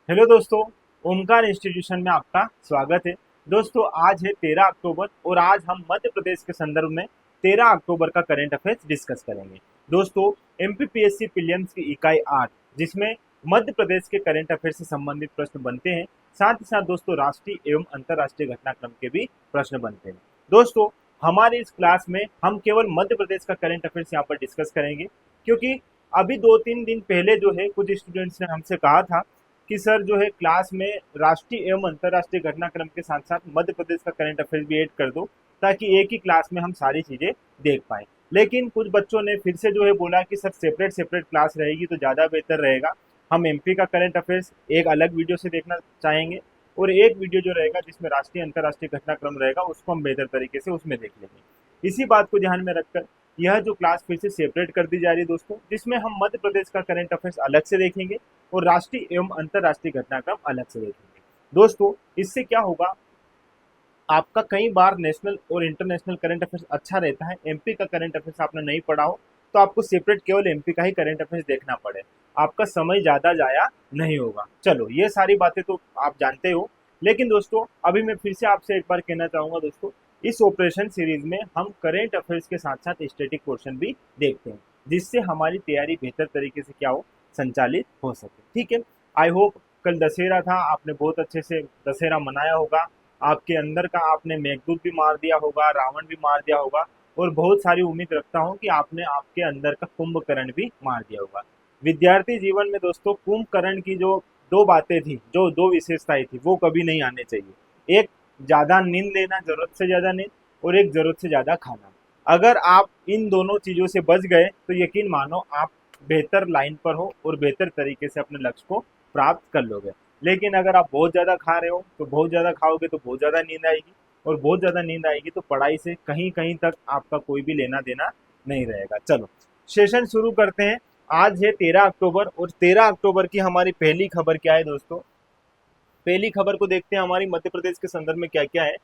Hello दोस्तों, Omkar institution में आपका स्वागत है। दोस्तों आज है 13 अक्टूबर और आज हम मध्य प्रदेश के संदर्भ में 13 अक्टूबर का करंट अफेयर्स डिस्कस करेंगे। दोस्तों एमपीपीएससी प्रीलिम्स की इकाई 8 जिसमें मध्य प्रदेश के करंट अफेयर से संबंधित प्रश्न बनते हैं, साथ ही साथ दोस्तों राष्ट्रीय एवं अंतर्राष्ट्रीय घटनाक्रम के भी प्रश्न बनते हैं। दोस्तों हमारे इस क्लास में हम केवल मध्य प्रदेश का करंट अफेयर्स यहाँ पर डिस्कस करेंगे, क्योंकि अभी 2-3 दिन पहले जो है कुछ स्टूडेंट्स ने हमसे कहा था कि सर जो है क्लास में राष्ट्रीय एवं अंतर्राष्ट्रीय घटनाक्रम के साथ साथ मध्य प्रदेश का करंट अफेयर्स भी ऐड कर दो, ताकि एक ही क्लास में हम सारी चीजें देख पाए। लेकिन कुछ बच्चों ने फिर से जो है बोला कि सर सेपरेट सेपरेट क्लास रहेगी तो ज़्यादा बेहतर रहेगा, हम एमपी का करंट अफेयर्स एक अलग वीडियो से देखना चाहेंगे और एक वीडियो जो रहेगा जिसमें राष्ट्रीय अंतर्राष्ट्रीय घटनाक्रम रहेगा उसको हम बेहतर तरीके से उसमें देख लेंगे। इसी बात को ध्यान में रखकर यह जो क्लास फिर से सेपरेट कर दी जा रही है दोस्तों, जिसमें हम मध्य प्रदेश का करंट अफेयर्स अलग से देखेंगे और राष्ट्रीय एवं अंतर्राष्ट्रीय घटनाक्रम अलग से देखेंगे। दोस्तों इससे क्या होगा, आपका कई बार नेशनल और इंटरनेशनल करंट अफेयर्स अच्छा रहता है, एमपी का करंट अफेयर्स आपने नहीं पढ़ा हो तो आपको सेपरेट केवल एमपी का ही करंट अफेयर्स देखना पड़े, आपका समय ज़्यादा जाया नहीं होगा। चलो ये सारी बातें तो आप जानते हो, लेकिन दोस्तों अभी मैं फिर से आपसे एक बार कहना चाहूँगा दोस्तों, इस ऑपरेशन सीरीज में हम करेंट अफेयर्स के साथ साथ स्टैटिक पोर्शन भी देखते हैं, जिससे हमारी तैयारी बेहतर तरीके से क्या हो, संचालित हो सके। ठीक है, आई होप कल दशहरा था, आपने बहुत अच्छे से दशहरा मनाया होगा, आपके अंदर का आपने मेघदूत भी मार दिया होगा, रावण भी मार दिया होगा और बहुत सारी उम्मीद रखता हूँ कि आपने आपके अंदर का कुंभकर्ण भी मार दिया होगा। विद्यार्थी जीवन में दोस्तों कुंभकर्ण की जो दो बातें थी, जो दो विशेषताएं थी, वो कभी नहीं आने चाहिए। एक ज़्यादा नींद लेना, ज़रूरत से ज़्यादा नींद, और एक ज़रूरत से ज़्यादा खाना। अगर आप इन दोनों चीज़ों से बच गए तो यकीन मानो आप बेहतर लाइन पर हो और बेहतर तरीके से अपने लक्ष्य को प्राप्त कर लोगे। लेकिन अगर आप बहुत ज़्यादा खा रहे हो तो बहुत ज़्यादा खाओगे तो बहुत ज़्यादा नींद आएगी, और बहुत ज़्यादा नींद आएगी तो पढ़ाई से कहीं कहीं तक आपका कोई भी लेना देना नहीं रहेगा। चलो सेशन शुरू करते हैं। आज है 13 अक्टूबर और 13 अक्टूबर की हमारी पहली खबर क्या है दोस्तों, पहली खबर को देखते हैं हमारी मध्य प्रदेश के संदर्भ में क्या क्या है,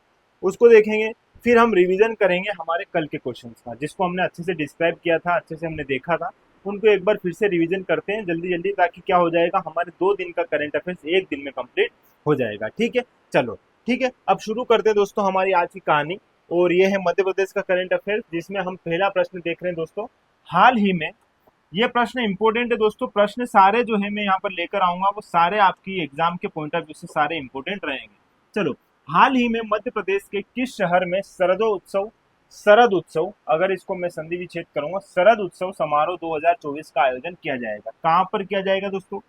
उसको देखेंगे। फिर हम रिवीजन करेंगे हमारे कल के क्वेश्चंस का, जिसको हमने अच्छे से डिस्क्राइब किया था, अच्छे से हमने देखा था, उनको एक बार फिर से रिवीजन करते हैं जल्दी जल्दी, ताकि क्या हो जाएगा, हमारे 2 दिन का करंट अफेयर्स एक दिन में कंप्लीट हो जाएगा। ठीक है, चलो ठीक है, अब शुरू करते हैं दोस्तों हमारी आज की कहानी। और ये है मध्य प्रदेश का करंट अफेयर्स, जिसमें हम पहला प्रश्न देख रहे हैं दोस्तों। हाल ही में, ये प्रश्न इंपॉर्टेंट है दोस्तों, प्रश्न सारे जो है मैं यहाँ पर लेकर आऊंगा वो सारे आपकी एग्जाम के पॉइंट ऑफ व्यू से सारे इंपॉर्टेंट रहेंगे। चलो, हाल ही में मध्य प्रदेश के किस शहर में शरद उत्सव, अगर इसको मैं संधि विच्छेद करूंगा, शरद उत्सव समारोह 2024 का आयोजन किया जाएगा? कहाँ पर किया जाएगा दोस्तों?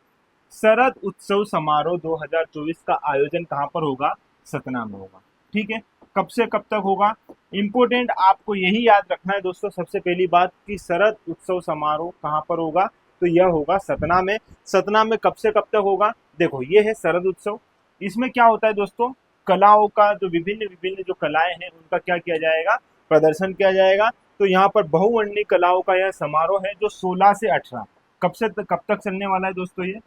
शरद उत्सव समारोह 2024 का आयोजन कहाँ पर होगा? सतना में होगा। ठीक है, कब से कब तक होगा? इंपोर्टेंट आपको यही याद रखना है दोस्तों, सबसे पहली बात कि शरद उत्सव समारोह कहाँ पर होगा, तो यह होगा सतना में। सतना में कब से कब तक होगा? देखो ये है शरद उत्सव, इसमें क्या होता है दोस्तों, कलाओं का जो विभिन्न विभिन्न जो कलाएं हैं उनका क्या किया जाएगा, प्रदर्शन किया जाएगा। तो यहाँ पर बहुवर्णीय कलाओं का यह समारोह है जो 16 से 18, कब तक चलने वाला है दोस्तों, ये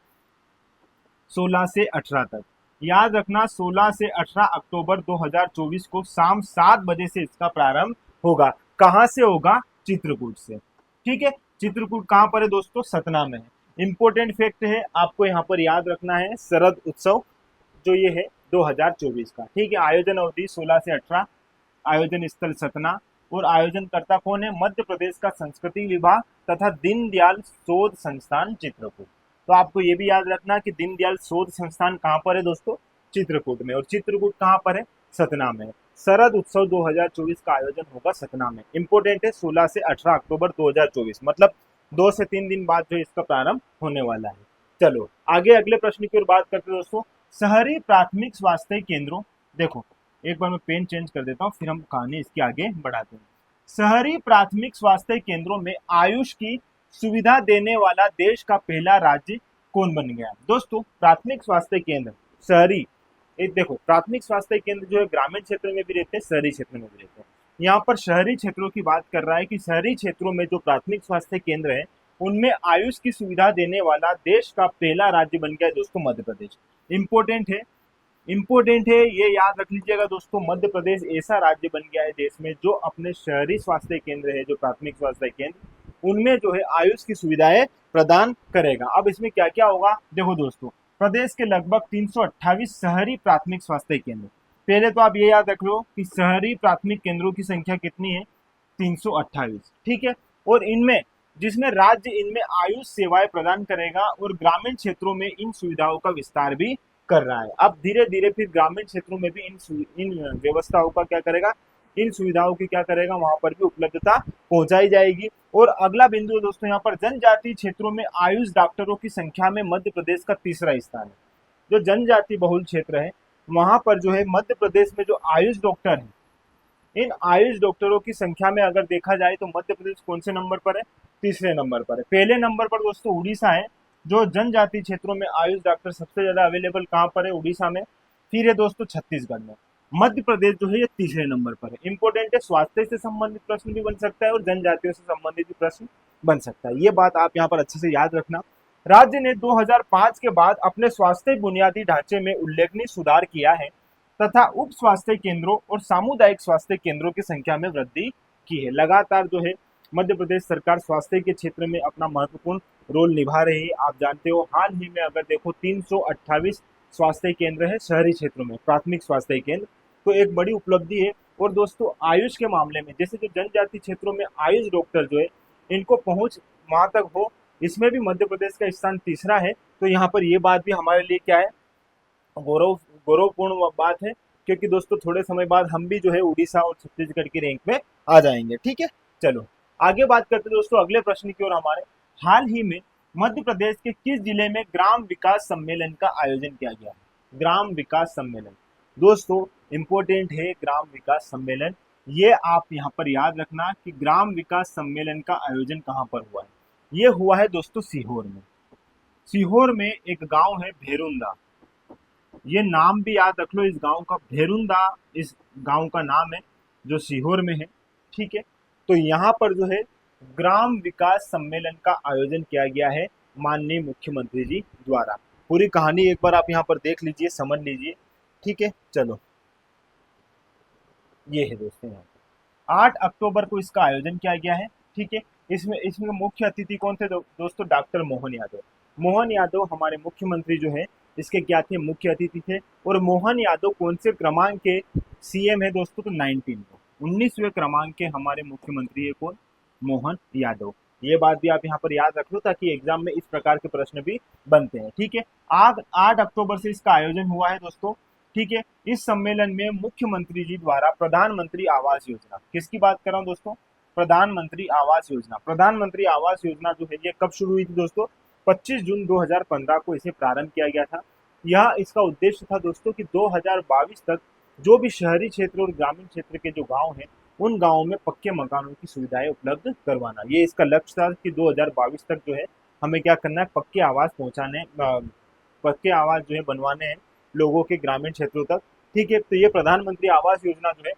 16 से 18 तक। याद रखना 16 से 18 अक्टूबर 2024 को शाम 7 बजे से इसका प्रारंभ होगा। कहाँ से होगा? चित्रकूट से। ठीक है, चित्रकूट कहाँ पर है दोस्तों? सतना में है। इंपॉर्टेंट फैक्ट है, आपको यहाँ पर याद रखना है, शरद उत्सव जो ये है 2024 का। ठीक है, आयोजन अवधि 16 से 18, आयोजन स्थल सतना, और आयोजनकर्ता कौन है? मध्य प्रदेश का संस्कृति विभाग तथा दीनदयाल शोध संस्थान चित्रकूट। तो आपको ये भी याद रखना कि दीनदयाल शोध संस्थान कहाँ पर है दोस्तों? चित्रकूट में। और चित्रकूट कहाँ पर है? सतना में। शरद उत्सव 2024 का आयोजन होगा सतना में। इंपोर्टेंट है, 16 से 18 अक्टूबर 2024, मतलब 2 से 3 दिन बाद जो इसका प्रारंभ होने वाला है। चलो आगे अगले प्रश्न की ओर बात करते हैं दोस्तों। शहरी प्राथमिक स्वास्थ्य केंद्रों, देखो एक बार मैं पेन चेंज कर देता हूँ, फिर हम कहानी इसकी आगे बढ़ाते हैं। शहरी प्राथमिक स्वास्थ्य केंद्रों में आयुष की सुविधा देने वाला देश का पहला राज्य कौन बन गया? दोस्तों प्राथमिक स्वास्थ्य केंद्र शहरी, एक देखो प्राथमिक स्वास्थ्य केंद्र जो है ग्रामीण क्षेत्र में भी रहते हैं, शहरी क्षेत्र में भी रहते हैं। यहाँ पर शहरी क्षेत्रों की बात कर रहा है कि शहरी क्षेत्रों में जो प्राथमिक स्वास्थ्य केंद्र है उनमें आयुष की सुविधा देने वाला देश का पहला राज्य बन गया दोस्तों मध्य प्रदेश। इंपोर्टेंट है, इंपोर्टेंट है, ये याद रख लीजिएगा दोस्तों, मध्य प्रदेश ऐसा राज्य बन गया है देश में जो अपने शहरी स्वास्थ्य केंद्र है, जो प्राथमिक स्वास्थ्य केंद्र, उनमें जो है आयुष की सुविधाएं प्रदान करेगा। अब इसमें क्या क्या होगा देखो दोस्तों, प्रदेश के लगभग 328 शहरी प्राथमिक स्वास्थ्य केंद्र। पहले तो आप ये याद रख लो कि शहरी प्राथमिक केंद्रों की संख्या कितनी है, 328, ठीक है। और इनमें जिसमें राज्य इनमें आयुष सेवाएं प्रदान करेगा और ग्रामीण क्षेत्रों में इन सुविधाओं का विस्तार भी कर रहा है। अब धीरे धीरे फिर ग्रामीण क्षेत्रों में भी इन व्यवस्थाओं का क्या करेगा, इन सुविधाओं की क्या करेगा, वहां पर भी उपलब्धता पहुंचाई जाएगी। और अगला बिंदु दोस्तों यहाँ पर जनजातीय क्षेत्रों में आयुष डॉक्टरों की संख्या में मध्य प्रदेश का तीसरा स्थान है। जो जनजाति बहुल क्षेत्र है वहां पर जो है मध्य प्रदेश में जो आयुष डॉक्टर है, इन आयुष डॉक्टरों की संख्या में अगर देखा जाए तो मध्य प्रदेश कौन से नंबर पर है, तीसरे नंबर पर है। पहले नंबर पर दोस्तों उड़ीसा है, जो जनजातीय क्षेत्रों में आयुष डॉक्टर सबसे ज्यादा अवेलेबल कहाँ पर है, उड़ीसा में। फिर है दोस्तों छत्तीसगढ़ में। मध्य प्रदेश जो है ये तीसरे नंबर पर है। इंपॉर्टेंट है, स्वास्थ्य से संबंधित प्रश्न भी बन सकता है और जनजातियों से संबंधित भी प्रश्न बन सकता है। ये बात आप यहाँ पर अच्छे से याद रखना। राज्य ने 2005 के बाद अपने स्वास्थ्य बुनियादी ढांचे में उल्लेखनीय सुधार किया है तथा उप स्वास्थ्य केंद्रों और सामुदायिक स्वास्थ्य केंद्रों की संख्या में वृद्धि की है। लगातार जो है मध्य प्रदेश सरकार स्वास्थ्य के क्षेत्र में अपना महत्वपूर्ण रोल निभा रही है। आप जानते हो हाल ही में अगर देखो 328 स्वास्थ्य केंद्र है शहरी क्षेत्रों में, प्राथमिक स्वास्थ्य केंद्र, तो एक बड़ी उपलब्धि है। और दोस्तों आयुष के मामले में जैसे जो जनजाति क्षेत्रों में आयुष डॉक्टर जो है इनको पहुंच वहां तक हो, इसमें भी मध्य प्रदेश का स्थान तीसरा है। तो यहाँ पर ये बात भी हमारे लिए क्या है, गौरवपूर्ण बात है, क्योंकि दोस्तों थोड़े समय बाद हम भी जो है उड़ीसा और छत्तीसगढ़ की रैंक में आ जाएंगे, ठीक है। चलो आगे बात करते दोस्तों अगले प्रश्न की ओर हमारे। हाल ही में मध्य प्रदेश के किस जिले में ग्राम विकास सम्मेलन का आयोजन किया गया है? ग्राम विकास सम्मेलन दोस्तों इंपॉर्टेंट है, ग्राम विकास सम्मेलन। ये आप यहाँ पर याद रखना कि ग्राम विकास सम्मेलन का आयोजन कहाँ पर हुआ है। ये हुआ है दोस्तों सीहोर में। सीहोर में एक गांव है भेरुंदा, ये नाम भी याद रख लो इस गांव का, भेरुंदा इस गांव का नाम है जो सीहोर में है, ठीक है। तो यहाँ पर जो है ग्राम विकास सम्मेलन का आयोजन किया गया है माननीय मुख्यमंत्री जी द्वारा। पूरी कहानी एक बार आप यहाँ पर देख लीजिए, समझ लीजिए, ठीक है। चलो ये है दोस्तों यहाँ 8 अक्टूबर को इसका आयोजन किया गया है, ठीक है। इसमें इसमें मुख्य अतिथि कौन थे दोस्तों? डॉक्टर मोहन यादव। मोहन यादव हमारे मुख्यमंत्री जो है इसके क्या थे, मुख्य अतिथि थे। और मोहन यादव कौन से क्रमांक के सीएम है दोस्तों? तो 19वें क्रमांक के हमारे मुख्यमंत्री है कौन? मोहन यादव। ये बात भी आप यहाँ पर याद रख लो ताकि एग्जाम में इस प्रकार के प्रश्न भी बनते हैं, ठीक है। 8 अक्टूबर से इसका आयोजन हुआ है दोस्तों, ठीक है। इस सम्मेलन में मुख्यमंत्री जी द्वारा प्रधानमंत्री आवास योजना, किसकी बात कर रहा हूँ दोस्तों? प्रधानमंत्री आवास योजना। प्रधानमंत्री आवास योजना जो है ये कब शुरू हुई थी दोस्तों? 25 जून 2015 को इसे प्रारंभ किया गया था। यह इसका उद्देश्य था दोस्तों कि 2022 तक जो भी शहरी क्षेत्र और ग्रामीण क्षेत्र के जो गांव हैं उन गांवों में पक्के मकानों की सुविधाएं उपलब्ध करवाना। ये इसका लक्ष्य था कि 2022 तक जो है हमें क्या करना है, पक्के आवास पहुंचाने, पक्के आवास जो है बनवाने हैं लोगों के ग्रामीण क्षेत्रों तक, ठीक है। तो ये प्रधानमंत्री आवास योजना जो है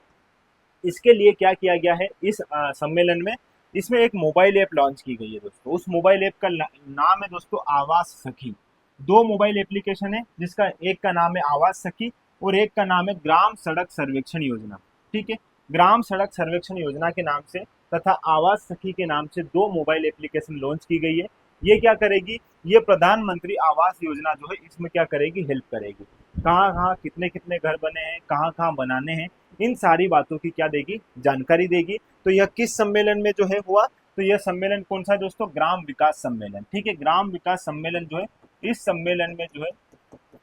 इसके लिए क्या किया गया है इस सम्मेलन में, इसमें एक मोबाइल ऐप लॉन्च की गई है दोस्तों। उस मोबाइल ऐप का नाम है दोस्तों आवास सखी। 2 मोबाइल एप्लीकेशन है जिसका एक का नाम है आवास सखी और एक का नाम है ग्राम सड़क सर्वेक्षण योजना, ठीक है। ग्राम सड़क सर्वेक्षण योजना के नाम से तथा आवास सखी के नाम से 2 मोबाइल एप्लीकेशन लॉन्च की गई है। ये क्या करेगी, ये प्रधानमंत्री आवास योजना जो है इसमें क्या करेगी, हेल्प करेगी। कहाँ कहाँ कितने कितने घर बने हैं, कहाँ कहाँ बनाने हैं, इन सारी बातों की क्या देगी, जानकारी देगी। तो यह किस सम्मेलन में जो है हुआ? तो यह सम्मेलन कौन सा है दोस्तों? ग्राम विकास सम्मेलन, ठीक है। ग्राम विकास सम्मेलन जो है इस सम्मेलन में जो है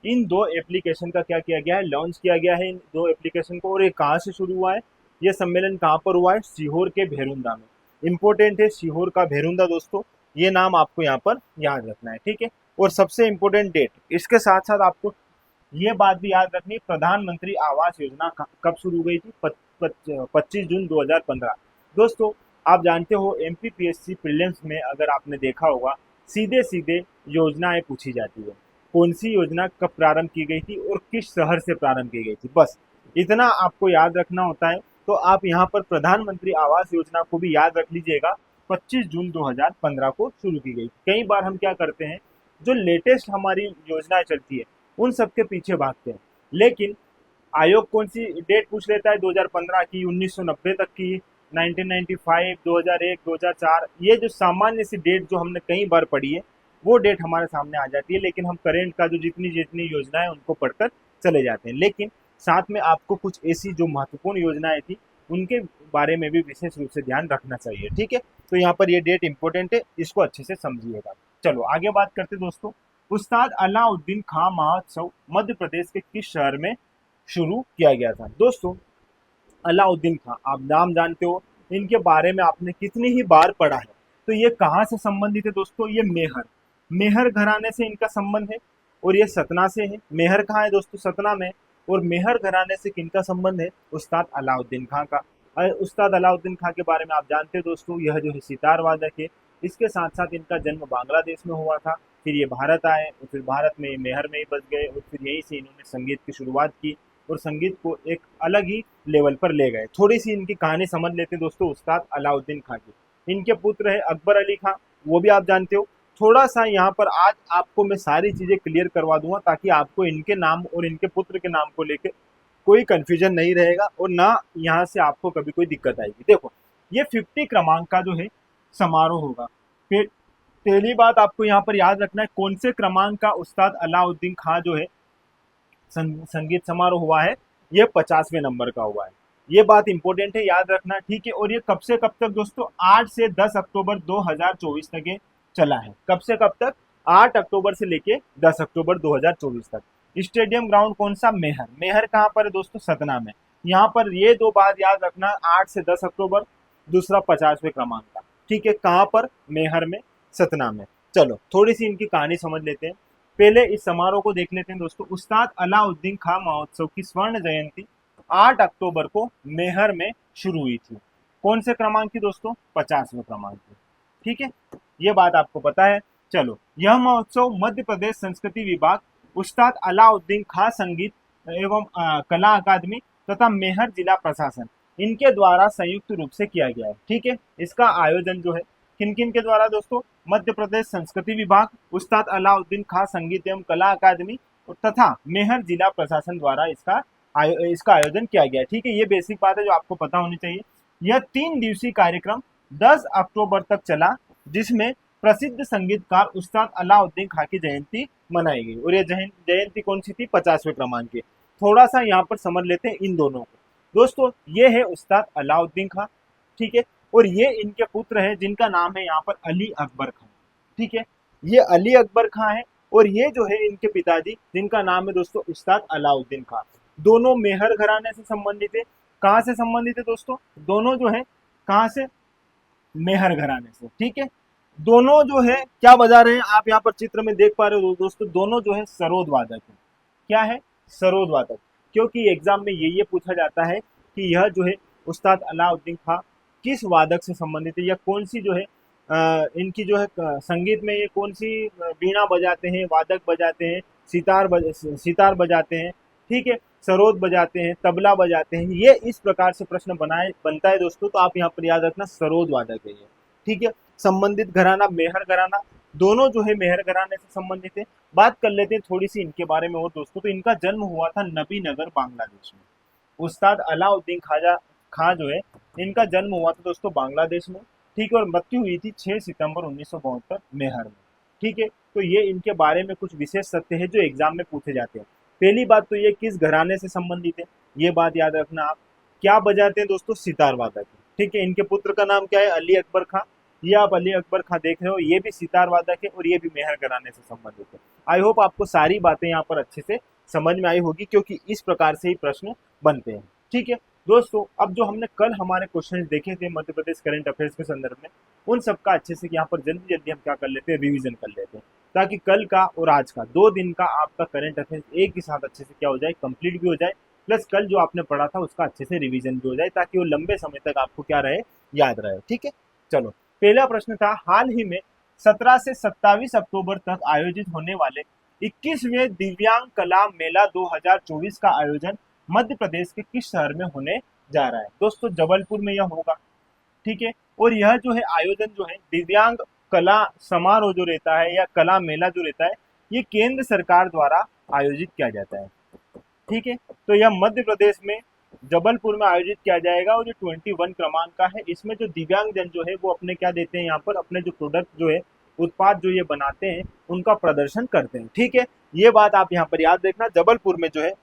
इन 2 एप्लीकेशन का क्या किया गया है, लॉन्च किया गया है इन 2 एप्लीकेशन को। और ये कहाँ से शुरू हुआ है, ये सम्मेलन कहाँ पर हुआ है? सीहोर के भेरुंदा में। इंपॉर्टेंट है सीहोर का भेरुंदा दोस्तों, ये नाम आपको यहाँ पर याद रखना है, ठीक है। और सबसे इंपॉर्टेंट डेट, इसके साथ साथ आपको ये बात भी याद रखनी, प्रधानमंत्री आवास योजना कब शुरू हुई थी? 25 जून 2015। दोस्तों आप जानते हो एमपीपीएससी प्रीलिम्स में अगर आपने देखा होगा सीधे सीधे योजनाएं पूछी जाती है। कौन सी योजना कब प्रारंभ की गई थी और किस शहर से प्रारंभ की गई थी, बस इतना आपको याद रखना होता है। तो आप यहाँ पर प्रधानमंत्री आवास योजना को भी याद रख लीजिएगा, 25 जून 2015 को शुरू की गई। कई बार हम क्या करते हैं, जो लेटेस्ट हमारी योजनाएं चलती है उन सबके पीछे भागते हैं, लेकिन आयोग कौन सी डेट पूछ लेता है? 2015 की, 1990 तक की, 1995, 2001, 2004, ये जो सामान्य सी डेट जो हमने कई बार पढ़ी है वो डेट हमारे सामने आ जाती है, लेकिन हम करेंट का जो जितनी जितनी योजना है उनको पढ़कर चले जाते हैं। लेकिन साथ में आपको कुछ ऐसी जो महत्वपूर्ण योजनाएं थी उनके बारे में भी विशेष रूप से ध्यान रखना चाहिए। ठीक है, तो यहाँ पर ये डेट इंपॉर्टेंट है, इसको अच्छे से समझिएगा। चलो आगे बात करते दोस्तों। उस्ताद अलाउद्दीन खां महोत्सव मध्य प्रदेश के किस शहर में शुरू किया गया था? दोस्तों अलाउद्दीन खां, आप नाम जानते हो, इनके बारे में आपने कितनी ही बार पढ़ा है। तो ये कहाँ से संबंधित है दोस्तों? ये मेहर मेहर घराने से इनका संबंध है, और ये सतना से है। मेहर कहाँ है दोस्तों? सतना में। और मेहर घराने से किनका संबंध है? उस्ताद अलाउद्दीन खां का। उस्ताद अलाउद्दीन खां के बारे में आप जानते हो दोस्तों, यह जो है सितार वादक है। इसके साथ साथ इनका जन्म बांग्लादेश में हुआ था, फिर ये भारत आए और फिर भारत में मेहर में ही बस गए, और फिर यहीं से इन्होंने संगीत की शुरुआत की और संगीत को एक अलग ही लेवल पर ले गए। थोड़ी सी इनकी कहानी समझ लेते हैं दोस्तों उस्ताद अलाउद्दीन खां की। इनके पुत्र है अकबर अली खां, वो भी आप जानते हो। थोड़ा सा यहाँ पर आज आपको मैं सारी चीजें क्लियर करवा दूंगा ताकि आपको इनके नाम और इनके पुत्र के नाम को लेकर कोई कंफ्यूजन नहीं रहेगा और ना यहाँ से आपको कभी कोई दिक्कत आएगी। देखो, ये 50 क्रमांक का जो है समारोह होगा। फिर पहली बात आपको यहाँ पर याद रखना है, कौन से क्रमांक का उस्ताद अलाउद्दीन खां जो है संगीत समारोह हुआ है? ये 50वें नंबर का हुआ है। ये बात इंपॉर्टेंट है, याद रखना। ठीक है, और ये कब से कब तक दोस्तों? 8 से 10 अक्टूबर 2024 तक ये चला है। कब से कब तक? 8 अक्टूबर से लेके 10 अक्टूबर 2024 तक। स्टेडियम ग्राउंड कौन सा? मेहर। मेहर कहाँ पर है दोस्तों? सतना में। यहाँ पर ये दो बात याद रखना, 8 से 10 अक्टूबर, दूसरा 50वें क्रमांक का। ठीक है, कहाँ पर? मेहर में, सतना में। चलो थोड़ी सी इनकी कहानी समझ लेते हैं। पहले इस समारोह को देख लेते हैं दोस्तों। उस्ताद अलाउद्दीन खां महोत्सव की स्वर्ण जयंती 8 अक्टूबर को मेहर में शुरू हुई थी। कौन से क्रमांक की दोस्तों? 50वें क्रमांक की। ठीक है, ये बात आपको पता है। चलो, यह महोत्सव मध्य प्रदेश संस्कृति विभाग, उस्ताद अलाउद्दीन खां संगीत एवं कला अकादमी तथा मेहर जिला प्रशासन, इनके द्वारा संयुक्त रूप से किया गया है। ठीक है, इसका आयोजन जो है किन किन के द्वारा दोस्तों? मध्य प्रदेश संस्कृति विभाग, उस्ताद अलाउद्दीन खां संगीत एवं कला अकादमी तथा मेहर जिला प्रशासन द्वारा इसका आयोजन किया गया है। ठीक है, ये बेसिक बात है जो आपको पता होनी चाहिए। यह 3 दिवसीय कार्यक्रम 10 अक्टूबर तक चला, जिसमें प्रसिद्ध संगीतकार उस्ताद अलाउद्दीन खां की जयंती मनाई गई। और ये जयंती कौन सी थी? 50वें क्रमांक की। थोड़ा सा यहाँ पर समझ लेते हैं इन दोनों को दोस्तों। ये है उस्ताद अलाउद्दीन खां, ठीक है, और ये इनके पुत्र हैं जिनका नाम है यहाँ पर अली अकबर खां। ठीक है, ये अली अकबर खां है, और ये जो है इनके पिताजी जिनका नाम है दोस्तों उस्ताद अलाउद्दीन खां। दोनों मेहर घराने से संबंधित है। कहाँ से संबंधित है दोस्तों? दोनों जो है कहाँ से? मेहर घराने से। ठीक है, दोनों जो है क्या बजा रहे हैं? आप यहाँ पर चित्र में देख पा रहे हो दोस्तों, दोनों जो है सरोद वादक है। क्या है? सरोद वादक। क्योंकि एग्जाम में ये पूछा जाता है कि यह जो है उस्ताद अलाउद्दीन खां किस वादक से संबंधित है, या कौन सी जो है इनकी जो है संगीत में ये कौन सी वीणा बजाते हैं, वादक बजाते हैं, सितार बजाते हैं, ठीक है, सरोद बजाते हैं, तबला बजाते हैं। ये इस प्रकार से प्रश्न बनता है दोस्तों, तो आप यहाँ पर याद रखना सरोद वादक है ये। ठीक है, संबंधित घराना मेहर घराना, दोनों जो है मेहर घराने से संबंधित है। बात कर लेते हैं थोड़ी सी इनके बारे में और दोस्तों। तो इनका जन्म हुआ था नबी नगर बांग्लादेश में। उस्ताद अलाउद्दीन खां जो है इनका जन्म हुआ था दोस्तों बांग्लादेश में। ठीक है, और मृत्यु हुई थी 6 सितंबर 1972 मेहर में। ठीक है, तो ये इनके बारे में कुछ विशेष सत्य है जो एग्जाम में पूछे जाते हैं। पहली बात तो ये किस घराने से संबंधित है, ये बात याद रखना आप। क्या बजाते हैं दोस्तों? सितार वादक। ठीक है, इनके पुत्र का नाम क्या है? अली अकबर खां। ये आप अली अकबर खां देख रहे हो, ये भी सितार वादक है और ये भी मेहर घराने से संबंधित है। आई होप आपको सारी बातें यहाँ पर अच्छे से समझ में आई होगी, क्योंकि इस प्रकार से ही प्रश्न बनते हैं। ठीक है दोस्तों, अब जो हमने कल हमारे क्वेश्चन देखे थे मध्य प्रदेश करंट अफेयर्स के संदर्भ में, उन सबका अच्छे से यहाँ पर जल्दी जल्दी हम क्या कर लेते हैं? रिवीजन कर लेते हैं, ताकि कल का और आज का 2 दिन का आपका करंट अफेयर्स एक ही साथ अच्छे से क्या हो जाए? कंप्लीट भी हो जाए, प्लस कल जो आपने पढ़ा था उसका अच्छे से रिवीजन भी हो जाए, ताकि वो लंबे समय तक आपको क्या रहे? याद रहे। ठीक है, चलो पहला प्रश्न था, हाल ही में 17 से 27 अक्टूबर तक आयोजित होने वाले 21वें दिव्यांग कला मेला 2024 का आयोजन मध्य प्रदेश के किस शहर में होने जा रहा है? दोस्तों जबलपुर में यह होगा। ठीक है, और यह जो है आयोजन जो है दिव्यांग कला समारोह जो रहता है या कला मेला जो रहता है, ये केंद्र सरकार द्वारा आयोजित किया जाता है। ठीक है, तो यह मध्य प्रदेश में जबलपुर में आयोजित किया जाएगा, और जो 21 क्रमांक का है, इसमें जो दिव्यांग जन जो है वो अपने क्या देते हैं यहाँ पर? अपने जो प्रोडक्ट जो है उत्पाद जो ये बनाते हैं उनका प्रदर्शन करते हैं। ठीक है, ये बात आप यहाँ पर याद रखना। जबलपुर में जो है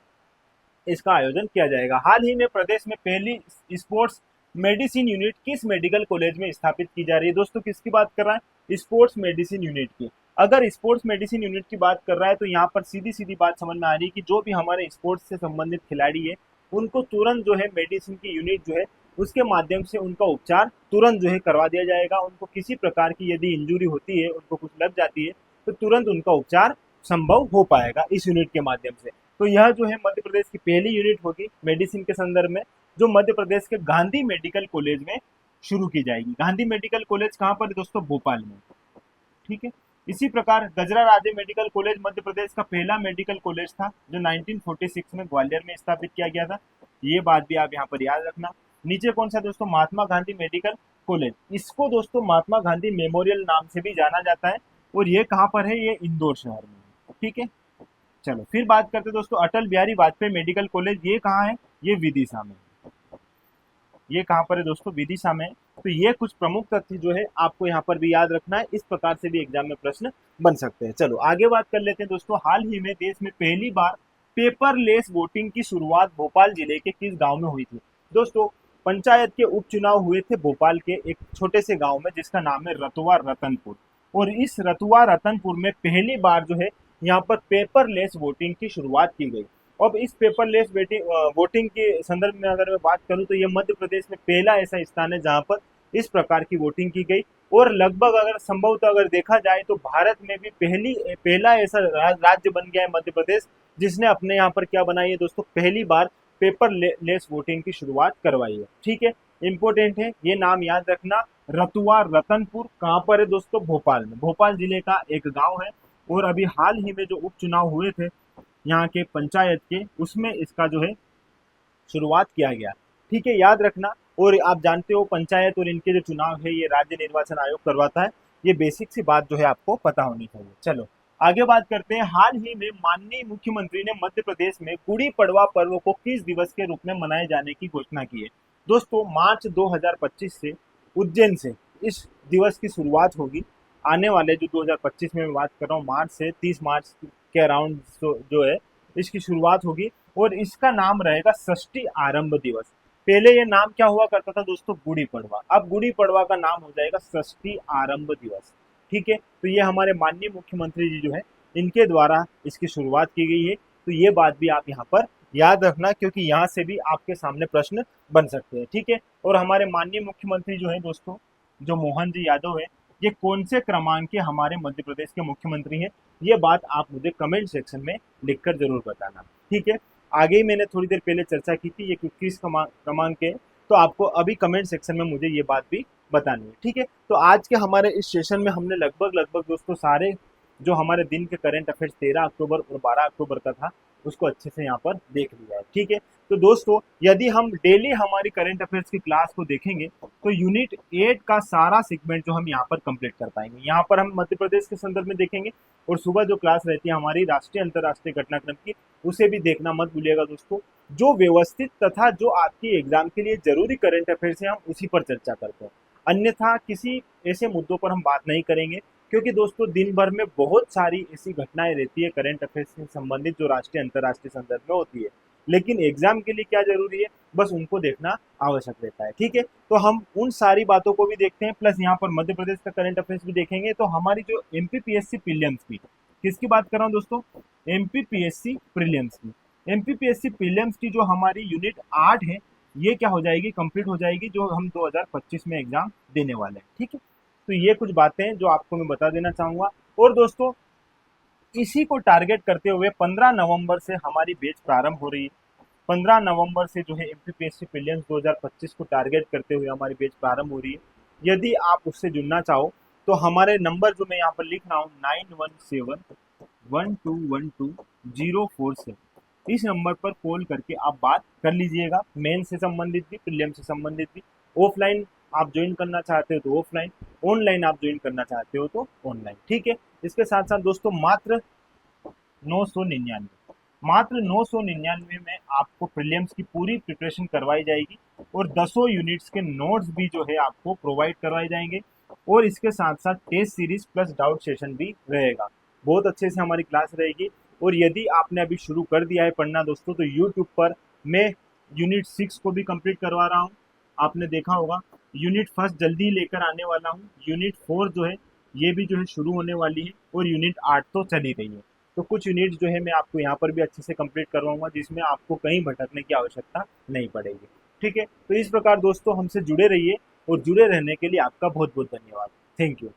इसका आयोजन किया जाएगा। हाल ही में प्रदेश में पहली स्पोर्ट्स मेडिसिन यूनिट किस मेडिकल कॉलेज में स्थापित की जा रही है? दोस्तों किसकी बात कर रहा है? स्पोर्ट्स मेडिसिन यूनिट की। अगर स्पोर्ट्स मेडिसिन यूनिट की बात कर रहा है तो यहाँ पर सीधी सीधी बात समझ में आ रही है कि जो भी हमारे स्पोर्ट्स से संबंधित खिलाड़ी है उनको तुरंत जो है मेडिसिन की यूनिट जो है उसके माध्यम से उनका उपचार तुरंत जो है करवा दिया जाएगा। उनको किसी प्रकार की यदि इंजुरी होती है, उनको कुछ लग जाती है, तो तुरंत उनका उपचार संभव हो पाएगा इस यूनिट के माध्यम से। तो यह जो है मध्य प्रदेश की पहली यूनिट होगी मेडिसिन के संदर्भ में, जो मध्य प्रदेश के गांधी मेडिकल कॉलेज में शुरू की जाएगी। गांधी मेडिकल कॉलेज कहाँ पर है दोस्तों? भोपाल में। ठीक है, इसी प्रकार गजरा राजे मेडिकल कॉलेज मध्य प्रदेश का पहला मेडिकल कॉलेज था जो 1946 में ग्वालियर में स्थापित किया गया था। ये बात भी आप यहाँ पर याद रखना। नीचे कौन सा दोस्तों? Mahatma Gandhi medical college. इसको दोस्तों महात्मा गांधी मेमोरियल नाम से भी जाना जाता है और ये कहाँ पर है? ये इंदौर शहर में। ठीक है, चलो फिर बात करते हैं दोस्तों अटल बिहारी वाजपेयी मेडिकल कॉलेज। ये कहाँ है? ये विदिशा में। ये कहाँ पर है दोस्तों? विदिशा में। तो ये कुछ प्रमुख तथ्य जो है आपको यहाँ पर भी याद रखना है। इस प्रकार से भी एग्जाम में प्रश्न बन सकते हैं। चलो आगे बात कर लेते हैं दोस्तों। हाल ही में देश में पहली बार पेपरलेस वोटिंग की शुरुआत भोपाल जिले के किस गांव में हुई थी? दोस्तों पंचायत के उपचुनाव हुए थे भोपाल के एक छोटे से गांव में जिसका नाम है रतुआ रतनपुर। और इस रतुआ रतनपुर में पहली बार जो है यहाँ पर पेपरलेस वोटिंग की शुरुआत की गई। अब इस पेपरलेस वोटिंग के संदर्भ में अगर मैं बात करूं तो ये मध्य प्रदेश में पहला ऐसा स्थान है जहां पर इस प्रकार की वोटिंग की गई। और लगभग अगर संभवतः अगर देखा जाए तो भारत में भी पहला ऐसा राज्य बन गया है मध्य प्रदेश जिसने अपने यहाँ पर क्या बनाई है दोस्तों? पहली बार पेपरलेस वोटिंग की शुरुआत करवाई है। ठीक है, इंपॉर्टेंट है, ये नाम याद रखना। रतुआ रतनपुर कहाँ पर है दोस्तों? भोपाल में। भोपाल जिले का एक गांव है और अभी हाल ही में जो उपचुनाव हुए थे यहाँ के पंचायत के, उसमें इसका जो है शुरुआत किया गया। ठीक है, याद रखना। और आप जानते हो पंचायत और इनके जो चुनाव है ये राज्य निर्वाचन आयोग करवाता है। ये बेसिक सी बात जो है आपको पता होनी चाहिए। चलो आगे बात करते हैं। हाल ही में माननीय मुख्यमंत्री ने मध्य प्रदेश में गुड़ी पड़वा पर्व को किस दिवस के रूप में मनाए जाने की घोषणा की है? दोस्तों मार्च 2025 से उज्जैन से इस दिवस की शुरुआत होगी। आने वाले जो 2025 में मैं बात कर रहा हूँ, मार्च से 30 मार्च के अराउंड जो है इसकी शुरुआत होगी और इसका नाम रहेगा षष्ठी आरंभ दिवस। पहले ये नाम क्या हुआ करता था दोस्तों? गुड़ी पड़वा। अब गुड़ी पड़वा का नाम हो जाएगा षष्ठी आरंभ दिवस। ठीक है, तो ये हमारे माननीय मुख्यमंत्री जी जो है इनके द्वारा इसकी शुरुआत की गई है। तो ये बात भी आप यहाँ पर याद रखना क्योंकि यहाँ से भी आपके सामने प्रश्न बन सकते हैं। ठीक है, और हमारे माननीय मुख्यमंत्री जो है दोस्तों, जो मोहन जी यादव है, ये कौन से क्रमांक के हमारे मध्य प्रदेश के मुख्यमंत्री हैं? ये बात आप मुझे कमेंट सेक्शन में लिखकर जरूर बताना। ठीक है, आगे ही मैंने थोड़ी देर पहले चर्चा की थी ये किस क्रमांक के, तो आपको अभी कमेंट सेक्शन में मुझे ये बात भी बतानी है। ठीक है, तो आज के हमारे इस सेशन में हमने लगभग दोस्तों सारे जो हमारे दिन के करंट अफेयर्स 13 अक्टूबर और 12 अक्टूबर का था उसको अच्छे से यहाँ पर देख लिया है। ठीक है, तो दोस्तों यदि हम डेली हमारी करंट अफेयर्स की क्लास को देखेंगे तो यूनिट 8 का सारा सेगमेंट जो हम यहाँ पर कंप्लीट कर पाएंगे। यहाँ पर हम मध्य प्रदेश के संदर्भ में देखेंगे और सुबह जो क्लास रहती है हमारी राष्ट्रीय अंतर्राष्ट्रीय घटनाक्रम की, उसे भी देखना मत भूलिएगा दोस्तों। जो व्यवस्थित तथा जो आपकी एग्जाम के लिए जरूरी करंट अफेयर्स है हम उसी पर चर्चा करते हैं, अन्यथा किसी ऐसे मुद्दों पर हम बात नहीं करेंगे क्योंकि दोस्तों दिन भर में बहुत सारी ऐसी घटनाएं रहती है करंट अफेयर्स से संबंधित जो राष्ट्रीय अंतर्राष्ट्रीय संदर्भ में होती है, लेकिन एग्जाम के लिए क्या जरूरी है बस उनको देखना आवश्यक रहता है। ठीक है, तो हम उन सारी बातों को भी देखते हैं, प्लस यहाँ पर मध्य प्रदेश का करंट अफेयर्स भी देखेंगे। तो हमारी जो एमपीपीएससी प्रीलिम्स की, किसकी बात कर रहा हूँ दोस्तों? एमपीपीएससी प्रीलिम्स की। एमपीपीएससी प्रीलिम्स की जो हमारी यूनिट 8 है ये क्या हो जाएगी? कंप्लीट हो जाएगी, जो हम 2025 में एग्जाम देने वाले हैं। ठीक है, तो ये कुछ बातें हैं जो आपको मैं बता देना चाहूंगा। और दोस्तों इसी को टारगेट करते हुए 15 नवंबर से हमारी बैच प्रारंभ हो रही है। 15 नवंबर से जो है एमपीपीएससी प्रीलिम्स 2025 को टारगेट करते हुए हमारी बैच प्रारंभ हो रही है। यदि आप उससे जुड़ना चाहो तो हमारे नंबर जो मैं यहाँ पर लिख रहा हूँ 9171212047, इस नंबर पर कॉल करके आप बात कर लीजिएगा। मेन से संबंधित भी, प्रीलिम से संबंधित भी। ऑफलाइन आप ज्वाइन करना चाहते हो तो ऑफलाइन, ऑनलाइन आप ज्वाइन करना चाहते हो तो ऑनलाइन। ठीक है, इसके साथ साथ दोस्तों मात्र 999 में आपको प्रीलिम्स की पूरी प्रिपरेशन करवाई जाएगी और 10 यूनिट्स के नोट्स भी जो है आपको प्रोवाइड करवाए जाएंगे। और इसके साथ साथ test series plus doubt session भी रहेगा। बहुत अच्छे से हमारी क्लास रहेगी। और यदि आपने अभी शुरू कर दिया है पढ़ना दोस्तों, तो यूट्यूब पर मैं यूनिट 6 को भी कंप्लीट करवा रहा हूँ। आपने देखा होगा यूनिट फर्स्ट जल्दी ही लेकर आने वाला हूँ। यूनिट 4 जो है ये भी जो है शुरू होने वाली है, और यूनिट 8 तो चल ही रही है। तो कुछ यूनिट जो है मैं आपको यहाँ पर भी अच्छे से कंप्लीट करवाऊंगा, जिसमें आपको कहीं भटकने की आवश्यकता नहीं पड़ेगी। ठीक है, तो इस प्रकार दोस्तों हमसे जुड़े रहिए, और जुड़े रहने के लिए आपका बहुत बहुत धन्यवाद। Thank you.